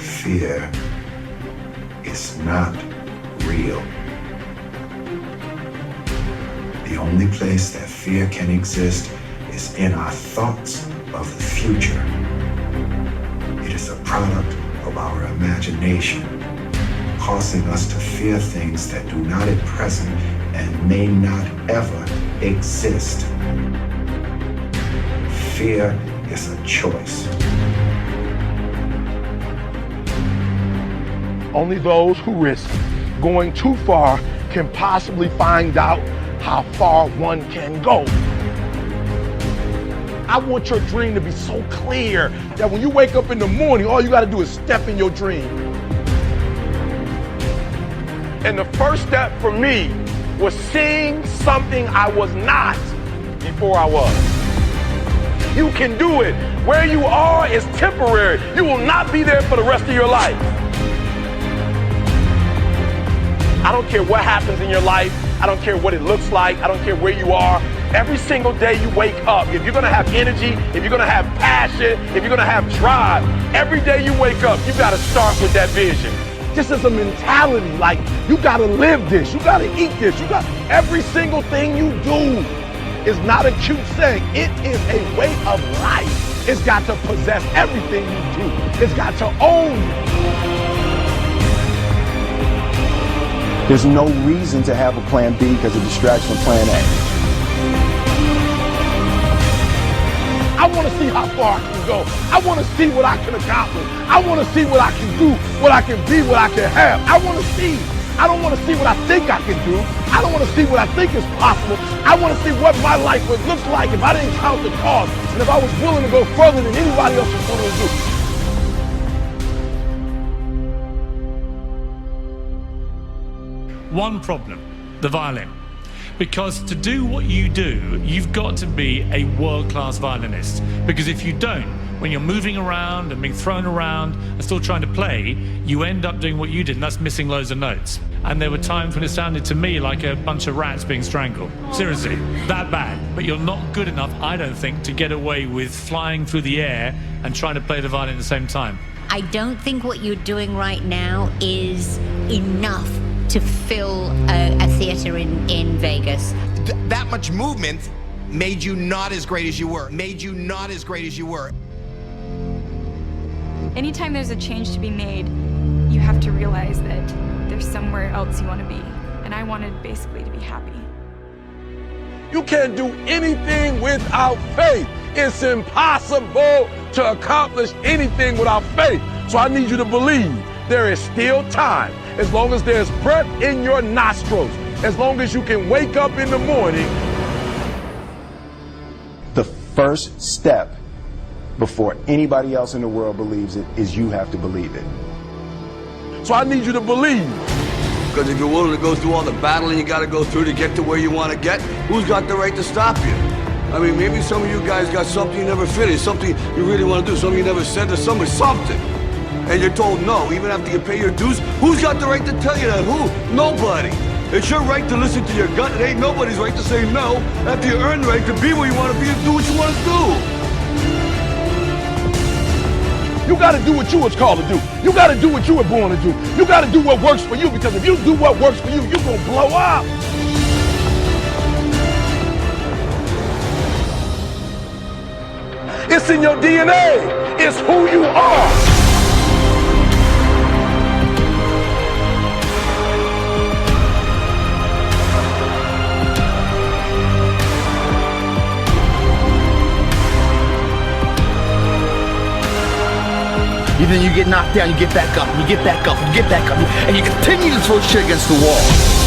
Fear is not real. The only place that fear can exist is in our thoughts of the future. It is a product of our imagination, causing us to fear things that do not at present and may not ever exist. Fear is a choice. Only those who risk going too far can possibly find out how far one can go. I want your dream to be so clear that when you wake up in the morning, all you gotta do is step in your dream. And the first step for me was seeing something I was not before I was. You can do it. Where you are is temporary. You will not be there for the rest of your life. I don't care what happens in your life. I don't care what it looks like. I don't care where you are. Every single day you wake up, if you're gonna have energy, if you're gonna have passion, if you're gonna have drive, every day you wake up, you gotta start with that vision. This is a mentality, like you gotta live this, you gotta eat this, you got every single thing you do is not a cute saying. It is a way of life. It's got to possess everything you do. It's got to own you. There's no reason to have a plan B because of distraction from plan A. I want to see how far I can go. I want to see what I can accomplish. I want to see what I can do, what I can be, what I can have. I want to see. I don't want to see what I think I can do. I don't want to see what I think is possible. I want to see what my life would look like if I didn't count the cost and if I was willing to go further than anybody else was willing to do. One problem, the violin. Because to do what you do, you've got to be a world-class violinist. Because if you don't, when you're moving around and being thrown around and still trying to play, you end up doing what you did, and that's missing loads of notes. And there were times when it sounded to me like a bunch of rats being strangled. Seriously, that bad. But you're not good enough, I don't think, to get away with flying through the air and trying to play the violin at the same time. I don't think what you're doing right now is enough to fill a theater in Vegas. That much movement made you not as great as you were. Made you not as great as you were. Anytime there's a change to be made, you have to realize that there's somewhere else you want to be. And I wanted basically to be happy. You can't do anything without faith. It's impossible to accomplish anything without faith. So I need you to believe there is still time. As long as there's breath in your nostrils, as long as you can wake up in the morning. The first step before anybody else in the world believes it is you have to believe it. So I need you to believe. Because if you're willing to go through all the battling you got to go through to get to where you want to get, who's got the right to stop you? I mean, maybe some of you guys got something you never finished, something you really want to do, something you never said to somebody, something. And you're told no, even after you pay your dues. Who's got the right to tell you that? Who? Nobody. It's your right to listen to your gut. It ain't nobody's right to say no after you earn the right to be where you want to be and do what you want to do. You gotta do what you was called to do. You gotta do what you were born to do. You gotta do what works for you, because if you do what works for you, you're gonna blow up. It's in your DNA. It's who you are. And then you get knocked down, you get back up, and you get back up, and you get back up, and you continue to throw shit against the wall.